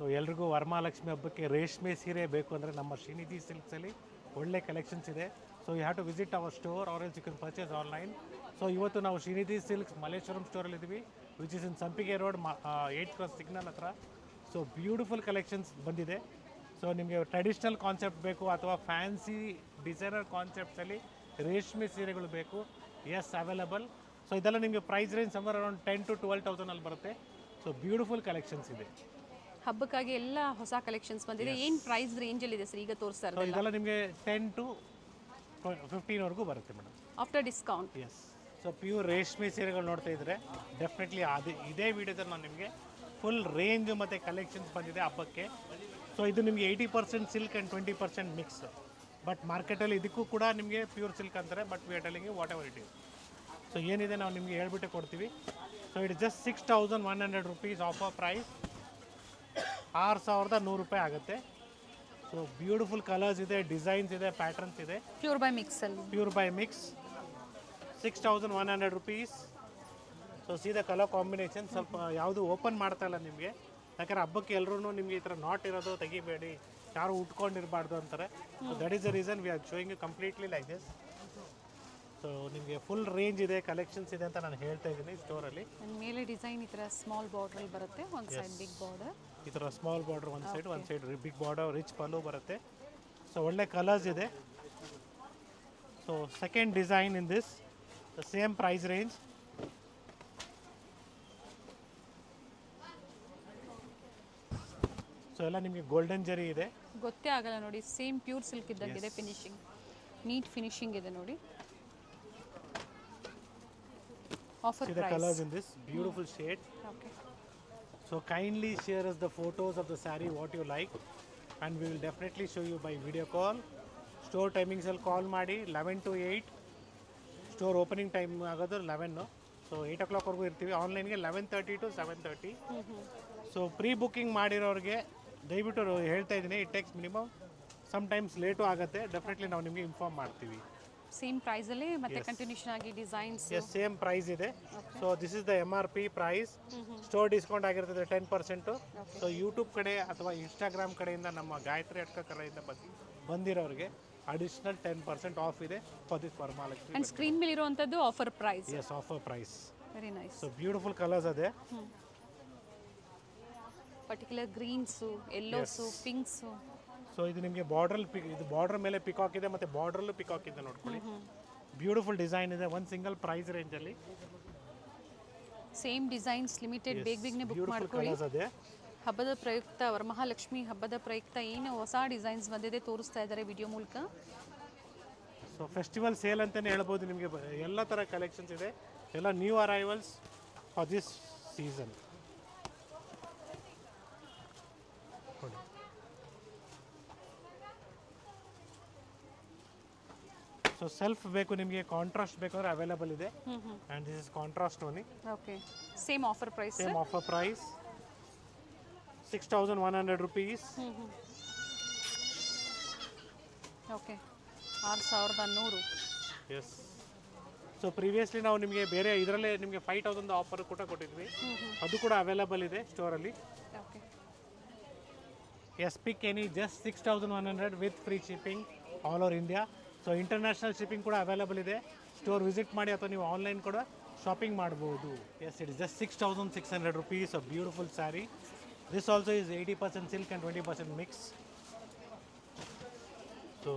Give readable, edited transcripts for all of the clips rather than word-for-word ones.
So ಎಲ್ರಿಗೂ ವರಮಹಾಲಕ್ಷ್ಮಿ ಹಬ್ಬಕ್ಕೆ ರೇಷ್ಮೆ ಸೀರೆ ಬೇಕು ಅಂದರೆ ನಮ್ಮ ಶ್ರೀನಿಧಿ ಸಿಲ್ಕ್ಸಲ್ಲಿ ಒಳ್ಳೆ ಕಲೆಕ್ಷನ್ಸ್ ಇದೆ. So you have to visit our store or else you can purchase online. So ಇವತ್ತು ನಾವು ಶ್ರೀನಿಧಿ ಸಿಲ್ಕ್ಸ್ ಮಲ್ಲೇಶ್ವರಂ ಸ್ಟೋರಲ್ಲಿ ಇದ್ದೀವಿ, ವಿಚ್ ಇಸ್ ಇನ್ ಸಂಪಿಗೆ ರೋಡ್ 8th ಕ್ರಾಸ್ ಸಿಗ್ನಲ್ ಹತ್ರ. ಸೊ ಬ್ಯೂಟಿಫುಲ್ ಕಲೆಕ್ಷನ್ಸ್ ಬಂದಿದೆ. ಸೊ ನಿಮಗೆ ಟ್ರೆಡಿಷ್ನಲ್ ಕಾನ್ಸೆಪ್ಟ್ ಬೇಕು ಅಥವಾ ಫ್ಯಾನ್ಸಿ ಡಿಸೈನರ್ ಕಾನ್ಸೆಪ್ಟ್ಸಲ್ಲಿ ರೇಷ್ಮೆ ಸೀರೆಗಳು ಬೇಕು, ಎಸ್ ಅವೈಲಬಲ್. ಸೊ ಇದೆಲ್ಲ ನಿಮಗೆ price range somewhere around 10 to 12,000 ಬರುತ್ತೆ. ಸೊ ಬ್ಯೂಟಿಫುಲ್ ಕಲೆಕ್ಷನ್ಸ್ ಇದೆ. ಹಬ್ಬಕ್ಕಾಗಿ ಎಲ್ಲ ಹೊಸ ಕಲೆಕ್ಷನ್ಸ್ ಬಂದಿದೆ. ಏನು ಪ್ರೈಸ್ ರೇಂಜಲ್ಲಿ ಇದೆ ಸರ್ ಈಗ ತೋರಿಸ್ತಾ ಸೊ ಇರೋದು? ಇದೆಲ್ಲ ನಿಮಗೆ 10 to 15 ಬರುತ್ತೆ madam, after discount. Yes. So pure ರೇಷ್ಮೆ ಸೀರೆಗಳು ನೋಡ್ತಾ ಇದ್ರೆ ಡೆಫಿನೆಟ್ಲಿ ಇದೇ ವಿಡಿಯೋದಲ್ಲಿ ನಾನು ನಿಮಗೆ ಫುಲ್ ರೇಂಜ್ ಮತ್ತು ಕಲೆಕ್ಷನ್ಸ್ ಬಂದಿದೆ ಹಬ್ಬಕ್ಕೆ. ಸೊ ಇದು ನಿಮಗೆ 80% ಸಿಲ್ಕ್ ಆ್ಯಂಡ್ 20% ಮಿಕ್ಸ್. ಬಟ್ ಮಾರ್ಕೆಟಲ್ಲಿ ಇದಕ್ಕೂ ಕೂಡ ನಿಮಗೆ ಪ್ಯೂರ್ ಸಿಲ್ಕ್ ಅಂತಾರೆ, but we are telling you whatever it is. So ಏನಿದೆ ನಾವು ನಿಮಗೆ ಹೇಳ್ಬಿಟ್ಟೆ ಕೊಡ್ತೀವಿ. So it just 6,100 rupees offer price, 6,100 ರೂಪಾಯಿ ಆಗುತ್ತೆ. ಸೊ ಬ್ಯೂಟಿಫುಲ್ ಕಲರ್ಸ್ ಇದೆ, ಡಿಸೈನ್ಸ್ ಇದೆ, ಪ್ಯಾಟರ್ನ್ಸ್ ಇದೆ. ಪ್ಯೂರ್ ಬೈ ಮಿಕ್ಸ್ ಅಲ್ಲಿ. Pure by mix 6,100 rupees. So ಸೀದಾ ಕಲರ್ ಕಾಂಬಿನೇಷನ್ ಸ್ವಲ್ಪ ಯಾವುದು ಓಪನ್ ಮಾಡ್ತಾ ಇಲ್ಲ ನಿಮಗೆ, ಯಾಕಂದರೆ ಹಬ್ಬಕ್ಕೆ ಎಲ್ಲರೂ ನಿಮಗೆ ಈ ಥರ ನಾಟ್ ಇರೋದು ತೆಗಿಬೇಡಿ, ಯಾರು ಉಟ್ಕೊಂಡಿರಬಾರ್ದು ಅಂತಾರೆ. So that is the reason we are showing you completely like this. So ನಿಮಗೆ ಫುಲ್ ರೇಂಜ್ ಇದೆ, ಕಲೆಕ್ಷನ್ಸ್ ಇದೆ ಅಂತ ನಾನು ಹೇಳ್ತಾ ಇದ್ದೀನಿ ಸ್ಟೋರಲ್ಲಿ. ಮೇಲೆ ಡಿಸೈನ್ ಈ ಥರ ಸ್ಮಾಲ್ ಬಾರ್ಡ್ರಲ್ಲಿ ಬರುತ್ತೆ, ಒಂದು ಸೈಡ್ ಬಿಗ್ ಬಾರ್ಡರ್. ಈ ಥರ ಸ್ಮಾಲ್ ಬಾರ್ಡರ್ ಒಂದು side big border, rich pallu ಬರುತ್ತೆ. ಸೊ ಒಳ್ಳೆ ಕಲರ್ಸ್ ಇದೆ. So second design in this the same price range. So ಎಲ್ಲ ನಿಮಗೆ ಗೋಲ್ಡನ್ ಜರಿ ಇದೆ, ಗೊತ್ತೇ ಆಗಲ್ಲ ನೋಡಿ, ಸೇಮ್ ಪ್ಯೂರ್ ಸಿಲ್ಕ್ ಇದ್ದಂಗಿದೆ. ಫಿನಿಶಿಂಗ್ ನೀಟ್ ಫಿನಿಶಿಂಗ್ ಇದೆ ನೋಡಿ. Offer see the price. colors in this beautiful shade. Okay. So kindly share us the photos of the saree what you like and we will definitely show you by video call. Store timings ಅಲ್ಲಿ ಕಾಲ್ ಮಾಡಿ 11 to 8. Store opening time ಆಗೋದು 11. So 8 o'clockವರೆಗೂ ಇರ್ತೀವಿ. ಆನ್ಲೈನ್ಗೆ 11:30 to 7:30. So pre booking ಮಾಡಿರೋರಿಗೆ ದಯವಿಟ್ಟು ಹೇಳ್ತಾ ಇದ್ದೀನಿ, it takes minimum sometimes late ಆಗುತ್ತೆ. ಡೆಫಿನೆಟ್ಲಿ ನಾವು ನಿಮಗೆ ಇನ್ಫಾರ್ಮ್ ಮಾಡ್ತೀವಿ. ಸೇಮ್ ಪ್ರೈಸಲ್ಲಿ ಮತ್ತೆ ಕಂಟಿನ್ಯೂಷನ್ ಆಗಿ ಡಿಸೈನ್ಸ್. ಎಸ್, ಸೇಮ್ ಪ್ರೈಸ್ ಇದೆ. So this is the MRP price. Store discount ಆಗಿರ್ತದೆ 10%. ಸೊ ಯೂಟ್ಯೂಬ್ ಕಡೆ ಅಥವಾ ಇನ್ಸ್ಟಾಗ್ರಾಮ್ ಕಡೆಯಿಂದ ನಮ್ಮ ಗಾಯತ್ರಿ ಅಟ್ಕ ಕಡೆಯಿಂದ ಬಂದಿರೋರಿಗೆ ಅಡಿಷನಲ್ 10% ಆಫ್ ಇದೆ for this Varamahalakshmi. And screen ಮೇಲೆ ಇರುವಂತದ್ದು offer price. Yes, offer price. Very nice. So beautiful colours ಅದೇ. Particular greens, yellows, pinks. So ಇದು ನಿಮಗೆ ಇದು ಬಾರ್ಡರ್ ಮೇಲೆ ಪಿಕಾಕ್ ಇದೆ ಮತ್ತು ಬಾರ್ಡ್ರಲ್ಲೂ ಪಿಕಾಕ್ ಇದೆ ನೋಡ್ಕೊಳ್ಳಿ. ಬ್ಯೂಟಿಫುಲ್ ಡಿಸೈನ್ ಇದೆ, ಒಂದು ಸಿಂಗಲ್ ಪ್ರೈಸ್ ರೇಂಜಲ್ಲಿ. ಸೇಮ್ ಡಿಸೈನ್ಸ್ ಲಿಮಿಟೆಡ್, ಬೇಗನೆ ಬುಕ್ ಬ್ಯೂಟಿಫುಲ್ ಮಾಡ್ಕೊಳ್ಳಿ. ಕಲರ್ಸ್ ಅದೇ. ಹಬ್ಬದ ಪ್ರಯುಕ್ತ, ವರಮಹಾಲಕ್ಷ್ಮಿ ಹಬ್ಬದ ಪ್ರಯುಕ್ತ ಏನು ಹೊಸ ಡಿಸೈನ್ಸ್ ಬಂದಿದೆ ತೋರಿಸ್ತಾ ಇದ್ದಾರೆ ವಿಡಿಯೋ ಮೂಲಕ. ಸೊ ಫೆಸ್ಟಿವಲ್ ಸೇಲ್ ಅಂತಲೇ ಹೇಳ್ಬೋದು. ನಿಮಗೆ ಎಲ್ಲ ಥರ ಕಲೆಕ್ಷನ್ಸ್ ಇದೆ, ಎಲ್ಲ new arrivals for this season. So self ಬೇಕು ನಿಮಗೆ, ಕಾಂಟ್ರಾಸ್ಟ್ ಬೇಕಂದ್ರೆ ಅವೈಲೇಬಲ್ ಇದೆ. And this is contrast only. Okay. Same offer price. Same offer price 6,100 rupees. Okay. 6,100. Yes. So previously ನಾವು ನಿಮಗೆ ಬೇರೆ ಇದರಲ್ಲೇ ನಿಮಗೆ 5,000 ಆಫರ್ ಕೂಡ ಕೊಟ್ಟಿದ್ವಿ, ಅದು ಕೂಡ ಅವೈಲೇಬಲ್ ಇದೆ ಸ್ಟೋರಲ್ಲಿ. Okay. Yes, pick any, just 6,100 with free shipping all over India. So international shipping ಕೂಡ ಅವೈಲೇಬಲ್ ಇದೆ. ಸ್ಟೋರ್ ವಿಸಿಟ್ ಮಾಡಿ ಅಥವಾ ನೀವು ಆನ್ಲೈನ್ ಕೂಡ ಶಾಪಿಂಗ್ ಮಾಡ್ಬೋದು. Yes, it is just 6,600 rupees. A beautiful sari. This also is 80% silk and 20% mix. So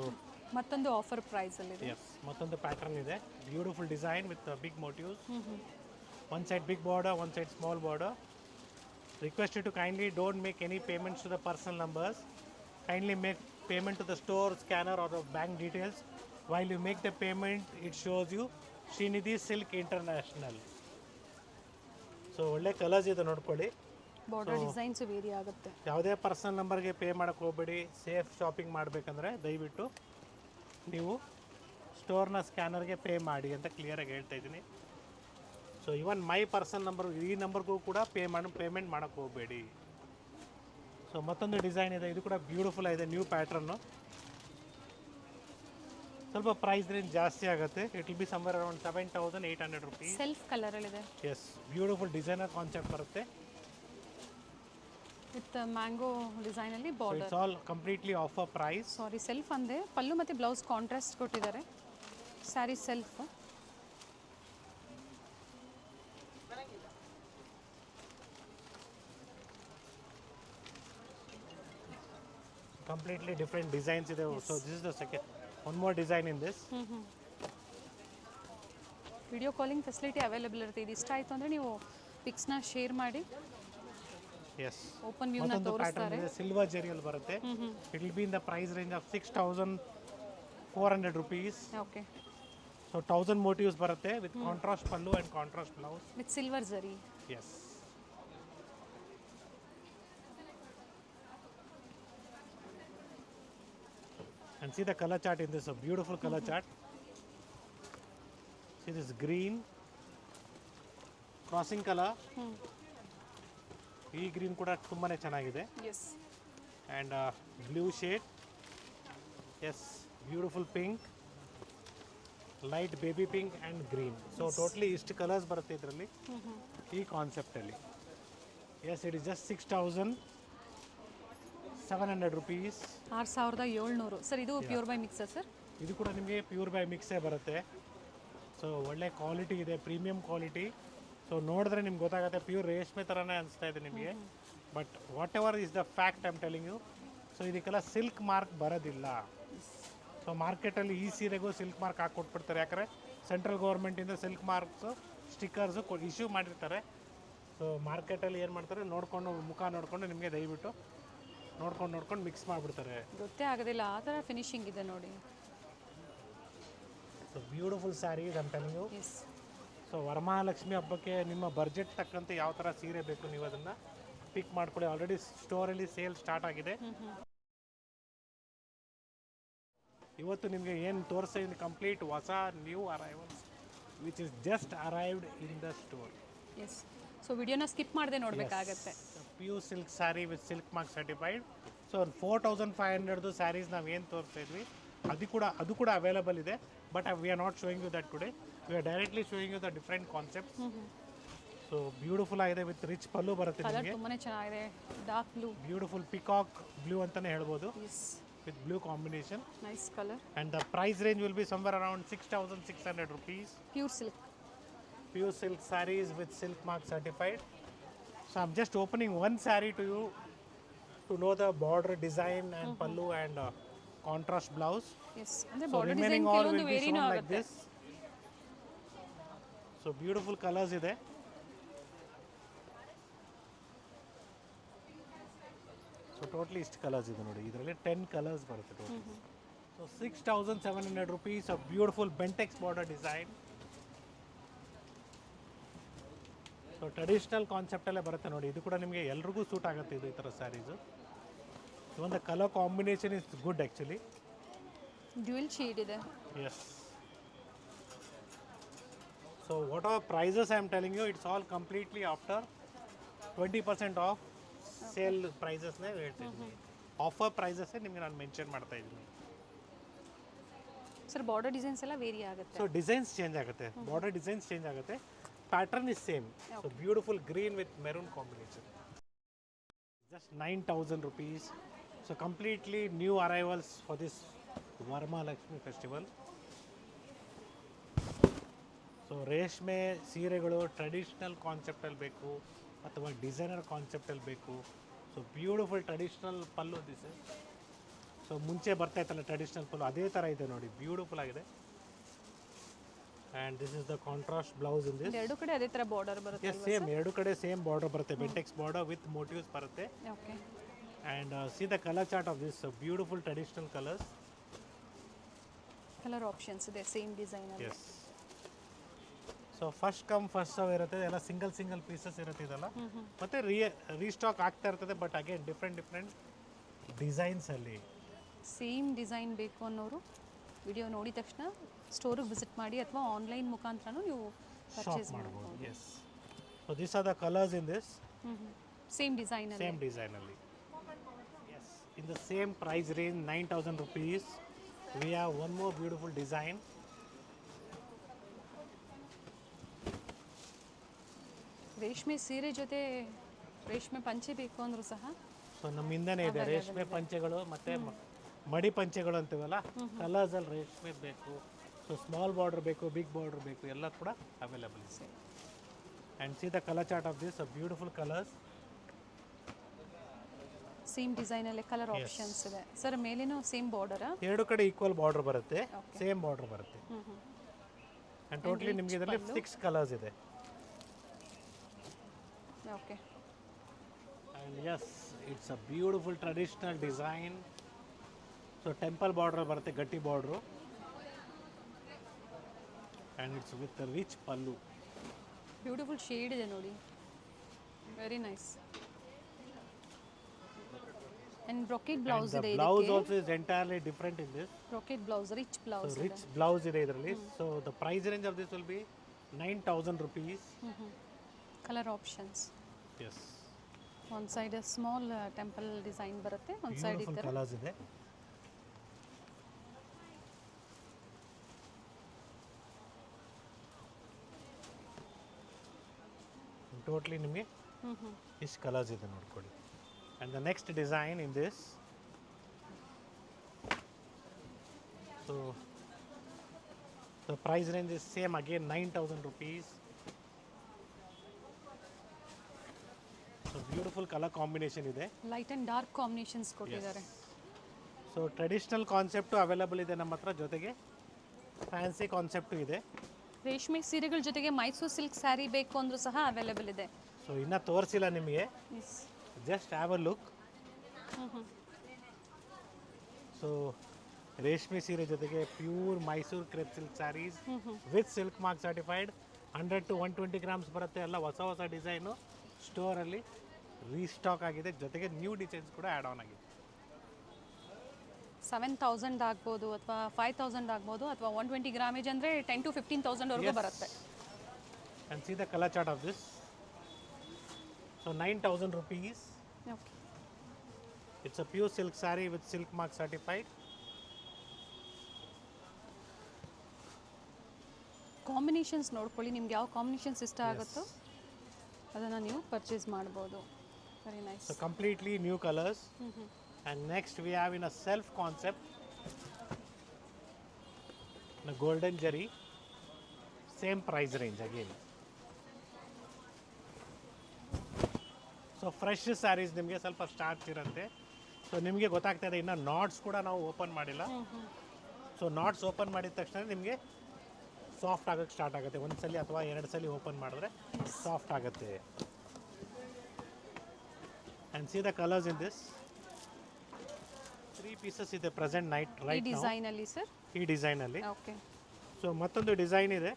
ಮತ್ತೊಂದು offer price ಅಲ್ಲಿ ಇದೆ. ಎಸ್, ಮತ್ತೊಂದು ಪ್ಯಾಟರ್ನ್ ಇದೆ, beautiful design with big motifs. One side big border, one side small border. Request you to kindly don't make any payments to the personal numbers. Kindly make payment to the store scanner or the bank details. While you make the payment, it shows you Srinidhi Silk International. So ಒಳ್ಳೆ colours ಇದೆ ನೋಡ್ಕೊಳ್ಳಿ. Border designs very ಆಗುತ್ತೆ. ಯಾವುದೇ personal ನಂಬರ್ಗೆ pay ಮಾಡೋಕ್ಕೆ ಹೋಗಬೇಡಿ. Safe shopping ಮಾಡಬೇಕಂದ್ರೆ ದಯವಿಟ್ಟು ನೀವು ಸ್ಟೋರ್ನ ಸ್ಕ್ಯಾನರ್ಗೆ ಪೇ ಮಾಡಿ ಅಂತ ಕ್ಲಿಯರಾಗಿ ಹೇಳ್ತಾ ಇದ್ದೀನಿ. So even my personal number, ಈ ನಂಬರ್ಗೂ ಕೂಡ ಪೇಮೆಂಟ್ ಮಾಡೋಕ್ಕೆ ಹೋಗಬೇಡಿ. ಸೊ ಮತ್ತೊಂದು ಡಿಸೈನ್ ಇದೆ, ಇದು ಕೂಡ ಬ್ಯೂಟಿಫುಲ್ ಆಗಿದೆ, ನ್ಯೂ ಪ್ಯಾಟ್ರನ್ನು. ಸ್ವಲ್ಪ ಪ್ರೈಸ್ ರೇಂಜ್ ಜಾಸ್ತಿ ಆಗುತ್ತೆ. It will be somewhere around 7,800 rupees. Self ಕಲರಲ್ಲಿದೆ. ಎಸ್, ಬ್ಯೂಟಿಫುಲ್ ಡಿಸೈನರ್ ಕಾನ್ಸೆಪ್ಟ್ ಬರುತ್ತೆ. ವಿತ್ ಮ್ಯಾಂಗೋ ಡಿಸೈನಲ್ಲಿ So border. it's all completely offer price. Sari self ಅಂದೆ, ಪಲ್ಲು ಮತ್ತು ಬ್ಲೌಸ್ ಕಾಂಟ್ರಾಸ್ಟ್ ಕೊಟ್ಟಿದ್ದಾರೆ. Sari self. Completely different designs ಇದೆ. So this is the second one more design in this. Video calling facility available ಇರುತ್ತೆ. ಇದು ಇಷ್ಟ ಆಯಿತು ಅಂದರೆ ನೀವು ಪಿಕ್ಸ್ನ ಶೇರ್ ಮಾಡಿ Yes. ಓಪನ್ ವ್ಯೂನ ಮತ್ತೊಂದು ತೋರಿಸ್ತಾರೆ. ಪ್ಯಾಟರ್ನ್ ಇದೆ, ಸಿಲ್ವರ್ ಜೆರಿಯಲ್ಲಿ ಬರುತ್ತೆ. It will be in the price range of 6,400 rupees. Okay, So 1000 motifs ಬರುತ್ತೆ with contrast pallu and contrast blouse. With silver ಜರಿ. Yes. And see the color chart in this, a beautiful color chart. See this green, crossing color. ಈ green ಕೂಡ ತುಂಬಾನೇ ಚೆನ್ನಾಗಿದೆ. Yes, And blue shade. Yes, beautiful pink, light baby pink and green. So totally ಇಷ್ಟು colours ಬರುತ್ತೆ ಇದರಲ್ಲಿ ಈ concept ಅಲ್ಲಿ. Yes, it is just 6,700 rupees. 6,700. Sir ಇದು ಪ್ಯೂರ್ ಬೈ ಮಿಕ್ಸಾ ಸರ್? ಇದು ಕೂಡ ನಿಮಗೆ ಪ್ಯೂರ್ ಬೈ ಮಿಕ್ಸೇ ಬರುತ್ತೆ. ಸೊ ಒಳ್ಳೆ ಕ್ವಾಲಿಟಿ ಇದೆ, ಪ್ರೀಮಿಯಂ ಕ್ವಾಲಿಟಿ. ಸೊ ನೋಡಿದ್ರೆ ನಿಮ್ಗೆ ಗೊತ್ತಾಗುತ್ತೆ ಪ್ಯೂರ್ ರೇಷ್ಮೆ ಥರನೇ ಅನಿಸ್ತಾ ಇದೆ ನಿಮಗೆ. But whatever is the fact I am telling you. So ಇದಕ್ಕೆಲ್ಲ ಸಿಲ್ಕ್ ಮಾರ್ಕ್ ಬರೋದಿಲ್ಲ. ಸೊ ಮಾರ್ಕೆಟಲ್ಲಿ ಈ ಸೀರೆಗೂ ಸಿಲ್ಕ್ ಮಾರ್ಕ್ ಹಾಕ್ಕೊಟ್ಬಿಡ್ತಾರೆ. ಯಾಕಂದರೆ ಸೆಂಟ್ರಲ್ ಗೌರ್ಮೆಂಟಿಂದ ಸಿಲ್ಕ್ ಮಾರ್ಕ್ಸು ಸ್ಟಿಕ್ಕರ್ಸು ಇಶ್ಯೂ ಮಾಡಿರ್ತಾರೆ. ಸೊ ಮಾರ್ಕೆಟಲ್ಲಿ ಏನು ಮಾಡ್ತಾರೆ, ನೋಡಿಕೊಂಡು ಮುಖ ನೋಡಿಕೊಂಡು ನಿಮಗೆ ದಯವಿಟ್ಟು ನೋಡ್ಕೊಂಡು ಮಿಕ್ಸ್ ಮಾಡಿಬಿಡ್ತಾರೆ. ಗೊತ್ತೇ ಆಗೋದಿಲ್ಲ ಆ ಥರ ಫಿನಿಶಿಂಗ್ ಇದೆ ನೋಡಿ. So beautiful sarees I am telling you. Yes, so Varamahalakshmi ಹಬ್ಬಕ್ಕೆ ನಿಮ್ಮ ಬಡ್ಜೆಟ್ ತಕ್ಕಂತೆ ಯಾವ ಥರ ಸೀರೆ ಬೇಕು ನೀವು ಅದನ್ನು ಪಿಕ್ ಮಾಡ್ಕೊಳ್ಳಿ. ಆಲ್ರೆಡಿ ಸ್ಟೋರಲ್ಲಿ ಸೇಲ್ ಸ್ಟಾರ್ಟ್ ಆಗಿದೆ. ಇವತ್ತು ನಿಮಗೆ ಏನು ತೋರಿಸ್ತಾ ಇದ್ದೀನಿ ಕಂಪ್ಲೀಟ್ ಹೊಸ new arrivals which is just arrived in the store. Yes. So ವಿಡಿಯೋನ ಸ್ಕಿಪ್ ಮಾಡದೆ ನೋಡಬೇಕಾಗತ್ತೆ. Pure silk saree with silk mark certified. So 4,500 sarees ನಾವು ಏನು ತೋರಿಸ್ತಾ ಇದ್ವಿ ಅದು ಕೂಡ ಅವೈಲೇಬಲ್ ಇದೆ. But we are not showing you that today. We are directly showing you the different concept. So beautiful ಆಗಿದೆ ವಿತ್ ರಿಚ್ ಪಲ್ಲು ಬರುತ್ತೆ ಕಲರ್ ನಿಮಗೆ. ತುಂಬಾನೇ ಚೆನ್ನಾಗಿದೆ. Dark blue. Beautiful peacock blue ಅಂತಾನೆ ಹೇಳ್ಬೋದು yes, with blue combination. Nice colour. And the price range will be somewhere around 6,600 rupees. Pure silk. Pure silk sarees with silk mark certified. So I'm just opening one saree to you to know the border design and pallu and contrast blouse. Yes, ಅಂದರೆ So border design remaining all ಕೆಲವೊಂದು will be ವೇರಿನೂ shown like ಆಗುತ್ತೆ. this. So beautiful colors ಇದೆ. So totally ಇಷ್ಟು colours ಇದೆ ನೋಡಿ. ಇದರಲ್ಲಿ 10 colours ಬರುತ್ತೆ total. So 6,700 rupees of beautiful Bentex border design. So traditional ಕಾನ್ಸೆಪ್ಟಲ್ಲೇ ಬರುತ್ತೆ ನೋಡಿ. ಇದು ಕೂಡ ನಿಮಗೆ ಎಲ್ರಿಗೂ ಸೂಟ್ ಆಗುತ್ತೆ ಇದು ಈ ಥರ sarees. Even the colour combination is good actually. Dual shade ಇದೆ. Yes. So what are prices I am telling you, it's all completely after 20% off sale ಪ್ರೈಸಸ್ನೇ ಹೇಳ್ತಿದ್ದೀನಿ. ಆಫರ್ ಪ್ರೈಸಸ್ಸೇ ನಿಮಗೆ ನಾನು ಮೆನ್ಷನ್ ಮಾಡ್ತಾ ಇದ್ದೀನಿ. ಸರ್ ಬಾರ್ಡರ್ ಡಿಸೈನ್ಸ್ ಎಲ್ಲ ವೇರಿ ಆಗುತ್ತೆ. ಸೊ ಡಿಸೈನ್ಸ್ ಚೇಂಜ್ ಆಗುತ್ತೆ, ಬಾರ್ಡರ್ ಡಿಸೈನ್ಸ್ ಚೇಂಜ್ ಆಗುತ್ತೆ. Pattern is same. So beautiful green with maroon combination. Just 9,000 rupees. So completely new arrivals for this Varamahalakshmi festival. So ರೇಷ್ಮೆ ಸೀರೆಗಳು traditional ಕಾನ್ಸೆಪ್ಟಲ್ಲಿ ಬೇಕು ಅಥವಾ designer ಕಾನ್ಸೆಪ್ಟಲ್ಲಿ ಬೇಕು. So beautiful traditional pallu this. So ಮುಂಚೆ ಬರ್ತಾ ಇತ್ತಲ್ಲ traditional ಪಲ್ಲು, ಅದೇ ಥರ ಇದೆ ನೋಡಿ, ಬ್ಯೂಟಿಫುಲ್ ಆಗಿದೆ. And this is the contrast blouse in this. ಎರಡು ಕಡೆ ಅದೇ ಥರ ಬಾರ್ಡರ್ ಬರುತ್ತೆ. Yes, same. ಎರಡು ಕಡೆ ಸೇಮ್ ಬಾರ್ಡರ್ ಬರುತ್ತೆ. ಬೆಂಟೆಕ್ಸ್ ಬಾರ್ಡರ್ ವಿತ್ ಮೋಟಿವ್ಸ್ ಬರುತ್ತೆ. Okay. And see the color chart of this beautiful traditional colors. Colour options ಇದೆ ಸೇಮ್ ಡಿಸೈನ್ ಅಲ್ಲಿ. Yes. So first come first serve ಇರುತ್ತೆ. ಎಲ್ಲ ಸಿಂಗಲ್ ಪೀಸಸ್ ಇರುತ್ತೆ ಇದೆಲ್ಲ. ಮತ್ತೆ ರೀಸ್ಟಾಕ್ ಆಗ್ತಾ ಇರ್ತದೆ. ಬಟ್ ಅಗೇನ್ ಡಿಫ್ರೆಂಟ್ ಡಿಸೈನ್ಸ್ ಅಲ್ಲಿ. ಸೇಮ್ ಡಿಸೈನ್ ಬೇಕು ಅನ್ನೋರು ವಿಡಿಯೋ ನೋಡಿದ ತಕ್ಷಣ ಸ್ಟೋರಿಗೆ ವಿಸಿಟ್ ಮಾಡಿ ಅಥವಾ ಆನ್ಲೈನ್ ಮುಖಾಂತರನೂ ನೀವು ಪರ್ಚೇಸ್ ಮಾಡ್ಬೋದು. Yes. So this are the colours in this. Same design ಅಲ್ಲಿ. ಸೇಮ್ ಡಿಸೈನ್ ಅಲ್ಲಿ. Yes. In the same price range 9,000 rupees. We have one more beautiful design. ರೇಷ್ಮೆ ಸೀರೆ ಜೊತೆ ರೇಷ್ಮೆ ಪಂಚೆ ಬೇಕು ಅಂದರೂ ಸಹ ಸೊ ನಮ್ಮ ಹಿಂದೆನೇ ಇದೆ ರೇಷ್ಮೆ ಪಂಚೆಗಳು ಮತ್ತು ಮಡಿ ಪಂಚೆಗಳು ಅಂತೀವಲ್ಲ ಕಲರ್ಸಲ್ಲಿ ರೇಷ್ಮೆ ಬೇಕು. ಸೊ ಸ್ಮಾಲ್ ಬಾರ್ಡರ್ ಬೇಕು, ಬಿಗ್ ಬಾರ್ಡರ್ ಬೇಕು, ಎಲ್ಲ ಕೂಡ ಅವೈಲೇಬಲ್ ಇದೆ. And see the colour chart of this beautiful colours. Same ಡಿಸೈನಲ್ಲೇ ಕಲರ್ ಆಪ್ಷನ್ಸ್ ಇದೆ ಸರ್. ಮೇಲೇನೂ ಸೇಮ್ ಬಾರ್ಡರಾ? ಎರಡು ಕಡೆ ಈಕ್ವಲ್ ಬಾರ್ಡರ್ ಬರುತ್ತೆ, ಸೇಮ್ ಬಾರ್ಡರ್ ಬರುತ್ತೆ. ಆ್ಯಂಡ್ ಟೋಟಲಿ ನಿಮಗೆ ಇದರಲ್ಲಿ 6 ಕಲರ್ಸ್ ಇದೆ. Okay. And yes, it's a beautiful traditional design. So temple border ಬರುತ್ತೆ, ಗಟ್ಟಿ border. And it's with rich pallu. Beautiful shade ಇದೆ ನೋಡಿ, very nice. And brocade blouse ಇದೆ. Blouse also is entirely different in this. Brocade blouse, rich blouse. Rich blouse ಇದೆ ಇದರಲ್ಲಿ. So the price range of this will be 9,000 rupees. Colour options. Yes, ಒಂದು side small temple design ಬರುತ್ತೆ, ಒಂದು side ಈ ಥರ colours ಇದೆ. Totally ನಿಮಗೆ ಇಷ್ಟು ಕಲರ್ಸ್ ಇದೆ ನೋಡ್ಕೊಳ್ಳಿ. And the next design in this, so the price range is same again 9,000 rupees. So beautiful colour combination ಇದೆ, ಲೈಟ್ ಆ್ಯಂಡ್ ಡಾರ್ಕ್ ಕಾಂಬಿನೇಷನ್ಸ್ ಕೊಟ್ಟಿದ್ದಾರೆ. ಸೊ ಟ್ರೆಡಿಷ್ನಲ್ ಕಾನ್ಸೆಪ್ಟು ಅವೈಲೇಬಲ್ ಇದೆ ನಮ್ಮ ಹತ್ರ, ಜೊತೆಗೆ ಫ್ಯಾನ್ಸಿ ಕಾನ್ಸೆಪ್ಟು ಇದೆ. ರೇಷ್ಮೆ ಸೀರೆಗಳ ಜೊತೆಗೆ ಮೈಸೂರು ಸಿಲ್ಕ್ ಸ್ಯಾರಿ ಬೇಕು ಅಂದರೂ ಸಹ ಅವೈಲೇಬಲ್ ಇದೆ. ಸೊ ಇನ್ನೂ ತೋರಿಸಿಲ್ಲ ನಿಮಗೆ, just have a look. So ರೇಷ್ಮೆ ಸೀರೆ ಜೊತೆಗೆ pure Mysore crepe silk sarees with silk mark certified. 100 to 120 grams ಬರುತ್ತೆ. ಎಲ್ಲ ಹೊಸ ಹೊಸ ಡಿಸೈನು ಸ್ಟೋರಲ್ಲಿ ರೀಸ್ಟಾಕ್ ಆಗಿದೆ, ಜೊತೆಗೆ ನ್ಯೂ ಡಿಸೈನ್ಸ್ ಕೂಡ ಆ್ಯಡ್ ಆನ್ ಆಗಿದೆ. 7,000 ಆಗ್ಬೋದು ಅಥವಾ 5,000 ಆಗ್ಬೋದು, ಅಥವಾ 120 ಗ್ರಾಮೇಜ್ ಅಂದರೆ 10,000 to 15,000 ವರೆಗೂ ಬರುತ್ತೆ. And see the colour chart of this. So 9,000 rupees. Okay. It's a pure silk saree with silk mark certified. Combinations ನೋಡ್ಕೊಳ್ಳಿ, ನಿಮ್ಗೆ ಯಾವ ಕಾಂಬಿನೇಷನ್ಸ್ ಇಷ್ಟ ಆಗುತ್ತೋ ಅದನ್ನು ನೀವು ಪರ್ಚೇಸ್ ಮಾಡ್ಬೋದು. Very nice. So completely new colours. And next we have in a self concept, the golden jari, same price range again. So fresh sarees ನಿಮಗೆ ಸ್ವಲ್ಪ ಸ್ಟಾರ್ಚ್ ಇರುತ್ತೆ. ಸೊ ನಿಮಗೆ ಗೊತ್ತಾಗ್ತಾ ಇದೆ, ಇನ್ನು ನಾಟ್ಸ್ ಕೂಡ ನಾವು ಓಪನ್ ಮಾಡಿಲ್ಲ. ಸೊ ನಾಟ್ಸ್ ಓಪನ್ ಮಾಡಿದ ತಕ್ಷಣ ನಿಮಗೆ ಸಾಫ್ಟ್ ಆಗೋಕ್ಕೆ ಸ್ಟಾರ್ಟ್ ಆಗುತ್ತೆ. ಒಂದು ಸಲ ಅಥವಾ 2 ಸಲ ಓಪನ್ ಮಾಡಿದ್ರೆ ಸಾಫ್ಟ್ ಆಗುತ್ತೆ. And see the colours in this. 3 pieces ಇದೆ ಪ್ರೆಸೆಂಟ್ ನೈಟ್ ಈ ರೈಟ್ ಡಿಸೈನ್ ಅಲ್ಲಿ ಸರ್. ಈ ಡಿಸೈನಲ್ಲಿ. ಓಕೆ. ಸೊ ಮತ್ತೊಂದು ಡಿಸೈನ್ ಇದೆ,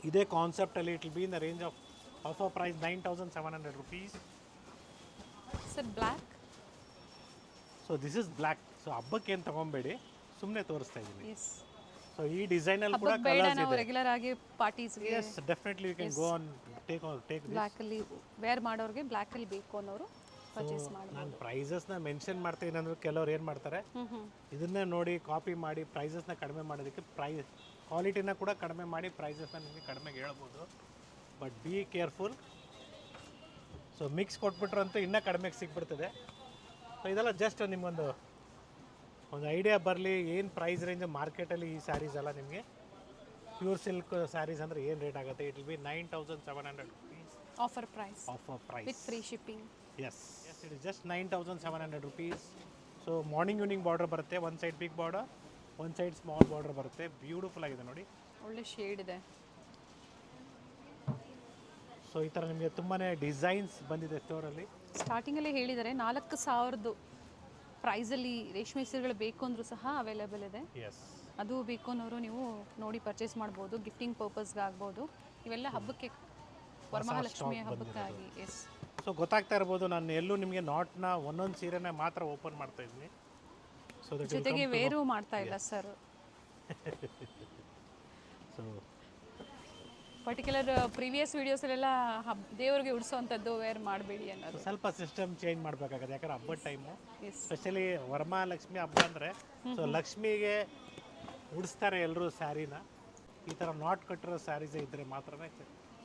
ಇದೇ ಕಾನ್ಸೆಪ್ಟಲ್ಲಿ. It will be in the range of offer price 9,700 rupees. Sir black. So this is black. So ಹಬ್ಬಕ್ಕೆ ಏನು ತೊಗೊಬೇಡಿ, ಸುಮ್ಮನೆ ತೋರಿಸ್ತಾ ಇದ್ದೀನಿ. ಎಸ್. ಸೊ ಈ ಡಿಸೈನಲ್ಲಿ ಕೂಡ ಬೇಡ, ಕಲರ್ಸ್ ನಾವು ಇದೆ. ರೆಗ್ಯುಲರ್ ಆಗಿ ಪಾರ್ಟೀಸ್ಗೆ yes, definitely you can go on take black ಅಲ್ಲಿ ವೇರ್ ಮಾಡೋರಿಗೆ ಬ್ಲ್ಯಾಕ್ ಅಲ್ಲಿ ಬೇಕು ಅನ್ನೋರು ಪರ್ಚೇಸ್ ಮಾಡ್ಬೋದು. ನಾನು ಪ್ರೈಸಸ್ನ ಮೆನ್ಷನ್ ಮಾಡ್ತೀನಿ ಅಂದ್ರೆ ಕೆಲವ್ರು ಏನು ಮಾಡ್ತಾರೆ, ಇದನ್ನೇ ನೋಡಿ ಕಾಪಿ ಮಾಡಿ ಪ್ರೈಸಸ್ನ ಕಡಿಮೆ ಮಾಡೋದಕ್ಕೆ ಕ್ವಾಲಿಟಿನ ಕೂಡ ಕಡಿಮೆ ಮಾಡಿ ಪ್ರೈಸಸ್ನ ನಿಮಗೆ ಕಡಿಮೆಗೆ ಹೇಳ್ಬೋದು. But be careful. So mix ಕೊಟ್ಬಿಟ್ರಂತೂ ಇನ್ನೂ ಕಡಿಮೆಗೆ ಸಿಗ್ಬಿಡ್ತದೆ. ಸೊ ಇದೆಲ್ಲ ಜಸ್ಟ್ ನಿಮಗೊಂದು ಐಡಿಯಾ ಬರಲಿ, ಏನು ಪ್ರೈಸ್ ರೇಂಜ್ ಮಾರ್ಕೆಟಲ್ಲಿ ಈ ಸ್ಯಾರೀಸ್ ಎಲ್ಲ ನಿಮಗೆ. ಪ್ಯೂರ್ ಸಿಲ್ಕ್ ಸ್ಯಾರೀಸ್ ಅಂದರೆ ಏನು ರೇಟ್ ಆಗುತ್ತೆ? It will be 9,700 rupees. Offer price. Offer price with free shipping. Yes, it is just 9,700 rupees. So morning evening border ಬರುತ್ತೆ. ಒಂದು ಸೈಡ್ ಬಿಗ್ ಬಾರ್ಡರ್, ಒಂದು ಸೈಡ್ ಸ್ಮಾಲ್ ಬಾರ್ಡರ್ ಬರುತ್ತೆ. ಬ್ಯೂಟಿಫುಲ್ ಆಗಿದೆ ನೋಡಿ, ಒಳ್ಳೆ ಶೇಡ್ ಇದೆ. ಸೊ ಈ ಥರ ನಿಮಗೆ ತುಂಬಾ ಡಿಸೈನ್ಸ್ ಬಂದಿದೆ ಸ್ಟೋರಲ್ಲಿ. ಸ್ಟಾರ್ಟಿಂಗಲ್ಲೇ ಹೇಳಿದ್ದಾರೆ 4,000 ಪ್ರೈಸಲ್ಲಿ ರೇಷ್ಮೆ ಸೀರೆಗಳು ಬೇಕು ಅಂದರೂ ಸಹ ಅವೈಲೇಬಲ್ ಇದೆ. ಎಸ್, ಅದು ಬೇಕು ಅನ್ನೋರು ನೀವು ನೋಡಿ ಪರ್ಚೇಸ್ ಮಾಡ್ಬೋದು. ಗಿಫ್ಟಿಂಗ್ ಪರ್ಪಸ್ಗೆ ಆಗ್ಬೋದು. ಇವೆಲ್ಲ ಹಬ್ಬಕ್ಕೆ, ವರಮಹಾಲಕ್ಷ್ಮಿಯ ಹಬ್ಬಕ್ಕಾಗಿ. ಎಸ್. ಸೊ ಗೊತ್ತಾಗ್ತಾ ಇರ್ಬೋದು, ನಾನು ಎಲ್ಲೂ ನಿಮಗೆ ನಾಟ್ನ ಒಂದೊಂದು ಸೀರೆನೇ ಮಾತ್ರ ಓಪನ್ ಮಾಡ್ತಾ ಇದ್ದೀನಿ. ಸೊ ಜೊತೆಗೆ ವೇರು ಮಾಡ್ತಾ ಇಲ್ಲ ಸರ್. ಸೊ ಪರ್ಟಿಕ್ಯುಲರ್ ಪ್ರೀವಿಯಸ್ ವೀಡಿಯೋಸಲ್ಲೆಲ್ಲ ದೇವರಿಗೆ ಉಡಿಸೋವಂಥದ್ದು ವೇರ್ ಮಾಡಬೇಡಿ ಅನ್ನೋದು. ಸ್ವಲ್ಪ ಸಿಸ್ಟಮ್ ಚೇಂಜ್ ಮಾಡಬೇಕಾಗುತ್ತೆ, ಯಾಕಂದ್ರೆ ಹಬ್ಬದ ಟೈಮು. ಎಸ್. ಸ್ಪೆಷಲಿ ವರಮಹಾಲಕ್ಷ್ಮಿ ಹಬ್ಬ ಅಂದರೆ ಸೊ ಲಕ್ಷ್ಮಿಗೆ ಉಡಿಸ್ತಾರೆ ಎಲ್ಲರೂ ಸ್ಯಾರಿನ. ಈ ಥರ ನಾಟ್ ಕಟ್ಟಿರೋ ಸ್ಯಾರೀಸೇ ಇದ್ದರೆ ಮಾತ್ರನೇ